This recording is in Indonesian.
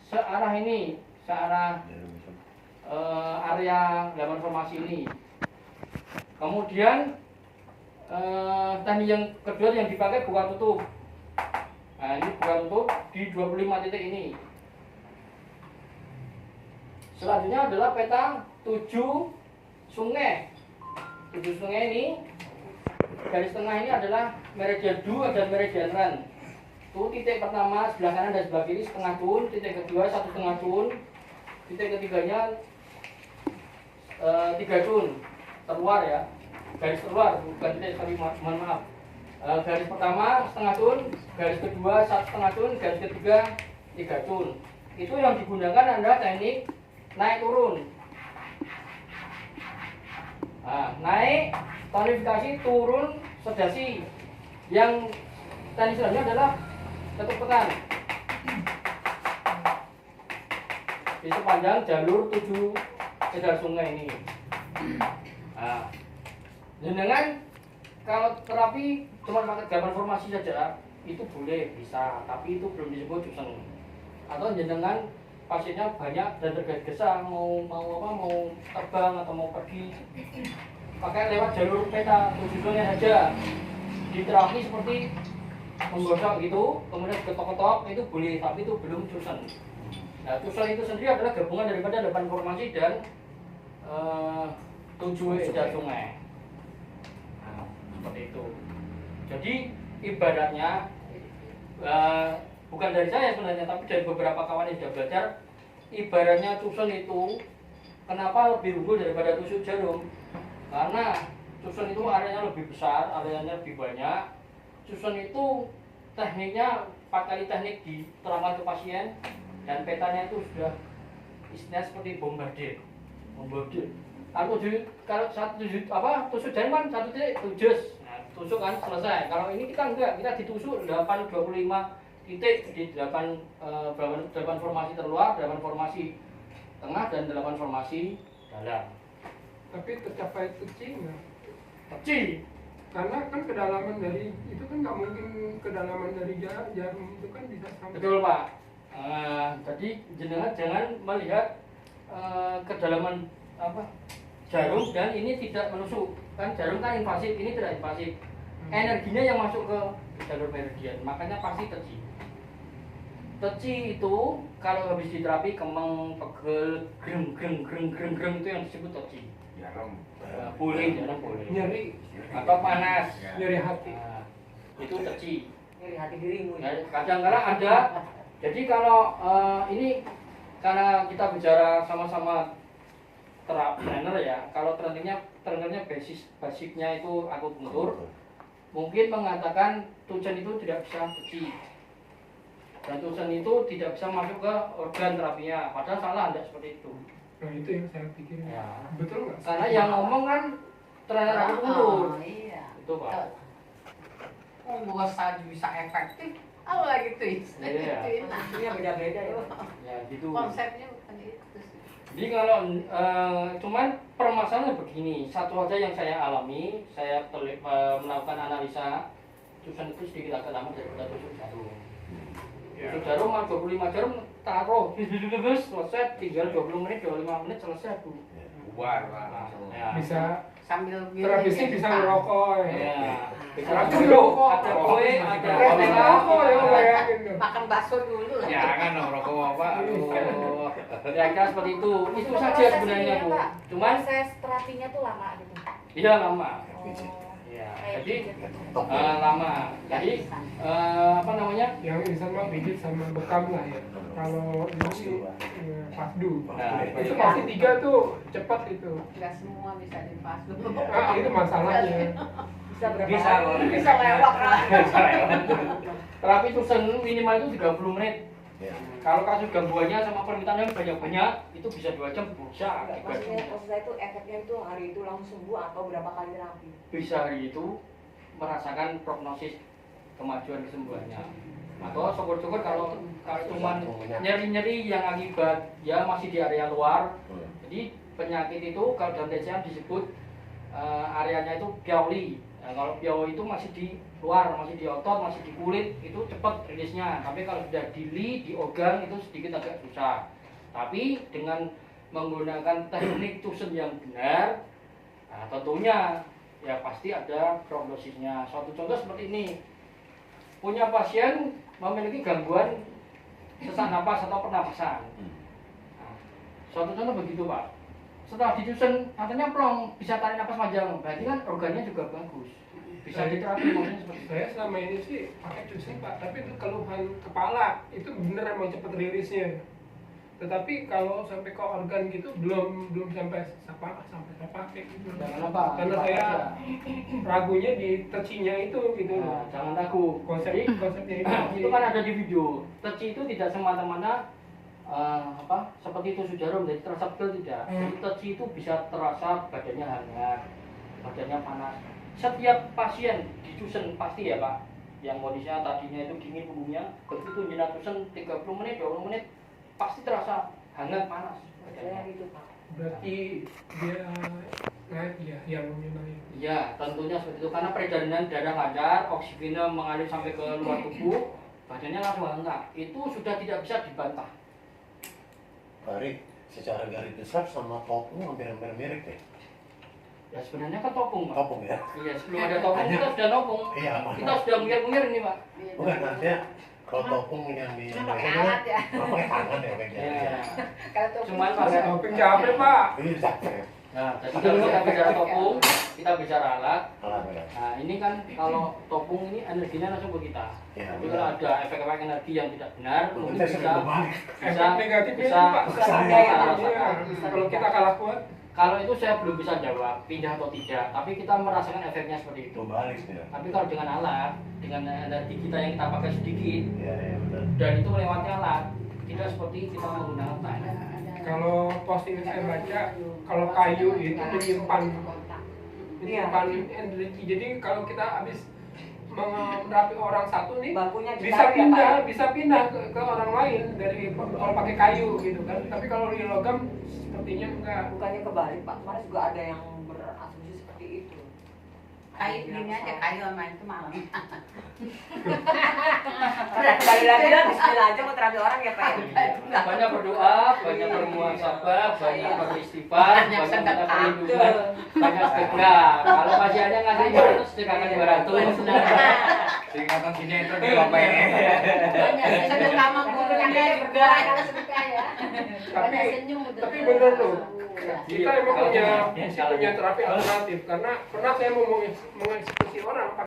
searah ini, searah area dalaman formasi ini. Kemudian teknik yang kedua yang dipakai buka tutup. Nah, ini buka tutup di 25 titik ini. Selanjutnya adalah peta 7 sungai. 7 sungai ini, garis tengah ini adalah meridian do dan meridian run. Tuh titik pertama sebelah kanan dan sebelah kiri setengah tun, titik kedua 1,5 tun, titik ketiganya 3 tun terluar ya, garis terluar bukan titik, sorry, mohon maaf. Garis pertama setengah tun, garis kedua 1,5 tun, garis ketiga 3 tun. Itu yang digunakan adalah teknik naik turun. Nah, naik tonifikasi, turun sedasi. Yang teknik selanjutnya adalah ketuk tekan di sepanjang jalur 7 segar sungai ini. Nah, dengan kalau terapi cuma pakai gambar formasi saja itu boleh, bisa, tapi itu belum disebut Cusen. Atau jenengan pasiennya banyak dan tergesa-gesa mau terbang atau mau pergi, pakai lewat jalur peta 7 sungai saja. Di terapi seperti menggosok gitu, kemudian ketok-ketok itu boleh, tapi itu belum Cusen. Nah, Cusen itu sendiri adalah gabungan daripada dalaman formasi dan 7 edar sungai. Nah, seperti itu. Jadi ibaratnya bukan dari saya sebenarnya, tapi dari beberapa kawan yang sudah belajar, ibaratnya Cusen itu kenapa lebih unggul daripada tusuk jarum? Karena Cusen itu areanya lebih besar, areanya lebih banyak. Cusen itu tekniknya 4 kali teknik diterapkan ke pasien, dan petanya itu sudah istilahnya seperti bombardir. Kalau tusuk jarum kan 1 titik tujus, nah, tusuk kan selesai. Kalau ini kita enggak, kita ditusuk 25 titik di 8 formasi terluar, 8 formasi tengah, dan 8 formasi dalam. Tapi tercapai touching nggak? Kecil. Karena kan kedalaman dari itu kan nggak mungkin kedalaman dari jarum itu kan bisa sampai. Betul Pak. Jadi jangan melihat kedalaman jarum dan ini tidak menusuk. Kan jarum kan invasif, ini tidak invasif. Energinya yang masuk ke jalur meridian, makanya pasti teci. Teci itu kalau habis diterapi kemeng, pegel, greng itu yang disebut teci. Jarum. Boleh, jarum boleh. Nyeri Atau panas. nyeri hati. Nah, itu teci. Nyeri hati dirimu ya. Kadang-kadang ada. Jadi kalau ini karena kita bicara sama-sama trainer ya, kalau trainernya basicnya itu akupunktur, mungkin mengatakan Cusen itu tidak bisa teci, dan Cusen itu tidak bisa masuk ke organ terapinya, padahal salah, tidak seperti itu. Nah itu yang saya pikirin. Ya. Betul nggak? Karena yang ngomong kan trainer akupunktur. Iya. Itu Pak. Oh, gua saja bisa efektif. Apa lagi twist? Iya. Nah, beda-beda ya. Ya gitu. Konsepnya bukan itu sih. Jadi kalau cuman permasalahannya begini, satu aja yang saya alami, saya melakukan analisa, Cusen itu sedikit agak lama daripada tusuk jarum. Tusuk jarum 25 jarum taruh, selesai, tinggal 20 menit, 25 menit selesai Bu. Bubar lah. Ya. Bisa Sambil terapisnya bisa ngerokok ya. Ya. Terapi Bisa ngerokok. ada kue, ada Terapi ngerokok ya bayangin dong. makan bakso dulu lah. Ya kan rokok apa? Oh, kira-kira seperti itu. Itu saja sebenarnya Bu. Cuman proses terapinya tuh lama gitu. iya lama. Oh. Ya, Kayak jadi gitu. lama. Jadi apa namanya? Yang instan mah pijit sama bekam lah ya. Kalau ini pasdu. Nah, Itu pasti 3 tuh cepat itu. Enggak semua bisa dipas dulu. Ah itu masalahnya. Bisa berapa Bisa, hari? Bisa lewat lah. Terapi Cusen minimal itu 30 menit. Ya. Kalau kasus gangguannya sama permintaan yang banyak-banyak itu bisa 2 jam, bisa. Enggak, maksudnya saya itu efeknya itu hari itu langsung sembuh atau berapa kali terapi? Bisa hari itu merasakan prognosis kemajuan kesembuhannya. Atau syukur-syukur kalau cuma nyeri-nyeri yang akibat ya masih di area luar. Jadi penyakit itu kalau dalam TCM disebut areanya itu Piauli. Nah, kalau pio itu masih di luar, masih di otot, masih di kulit, itu cepat rilisnya. Tapi kalau sudah di organ itu sedikit agak susah. Tapi dengan menggunakan teknik tusen yang benar, nah, tentunya ya pasti ada prognosisnya. Suatu contoh seperti ini, punya pasien memiliki gangguan sesak napas atau pernapasan. Nah, suatu contoh begitu Pak. Setelah ditusen katanya plong, bisa tarik napas panjang, berarti kan organnya juga bagus, bisa diterapi maksudnya seperti itu. Saya selama ini sih pakai tusen Pak, tapi itu keluhan kepala itu bener emang cepet rilisnya. Tetapi kalau sampai ke organ gitu belum sampai saya pakai gitu. Jangan apa? Karena dipakai saya aja. ragunya di tecinya itu gitu. Nah, jangan ragu. Konsepnya Itu kan ada di video. Teci itu tidak semata-mata seperti tusuk jarum jadi terasa pegal tidak. Jadi teci itu bisa terasa badannya hangat, badannya panas. Setiap pasien ditusen pasti ya Pak, yang kondisinya tadinya itu dingin punggungnya, begitu jenazah tusen 30 menit, 20 menit pasti terasa hangat panas. Maksudnya gitu Pak. berarti dia naik ya, yang naik. Iya, tentunya seperti itu karena peredaran darah lancar, oksigennya mengalir sampai ke luar tubuh, badannya langsung hangat. Itu sudah tidak bisa dibantah. Pak Ari, secara garis besar sama topung hampir-hampir mirip deh. Ya sebenarnya kan topung Pak. Topung ya? Iya, sebelum ada topung kita sudah nopung. Iya, Kita sudah mungir-mungir ini Pak. bukan artinya kalau topung yang di Cuma pakai alat ya. pakai tangan ya kayak gitu. Iya. Kalau tuh Cuman pakai Topeng capek Pak. Ini capek. Nah, jadi kalau kita bicara topung, kita bicara alat. Alat ya. Nah, ini kan kalau topung ini energinya langsung ke kita. Iya, Tapi kalau ada efek-efek energi yang tidak benar, mungkin Kita bisa sering berbalik. Efek negatifnya bisa itu Pak. bisa saya- kita Iya, rasakan. kalau kita kalah kuat, Kalau itu saya belum bisa jawab pindah atau tidak, tapi kita merasakan efeknya seperti itu. Berbalik dia. Tapi kalau dengan alat, dengan energi kita yang kita pakai sedikit, Iya, iya benar. dan itu melewati alat, tidak seperti kita menggunakan tangan. kalau posting saya baca, kalau kayu itu menyimpan energi. Jadi kalau kita habis merapi orang satu nih, Bakunya bisa ditarik ya, Pak, ya? pindah ke orang lain dari kalau pakai kayu gitu kan. Tapi kalau di logam sepertinya enggak. Bukannya kebalik Pak, kemarin juga ada yang berasumsi seperti itu. kayu ini aja kayu sama itu malam. Kembali lagi lah, bismillah aja mau terapi orang ya Pak ya? Banyak berdoa, banyak bermuhasabah, banyak beristighfar, Banyak banyak minta sedekah. perlindungan, banyak sedekah. Kalau masih ada ngasih 200, sedekahkan 200. Singkatan sini itu di apa ini? Banyak sedekah sama guranya juga. Kalau sedekah ya. Banyak senyum betul. Tapi bener loh. Kita emang Kalau punya ya, terapi alternatif karena pernah saya mau mengeksekusi orang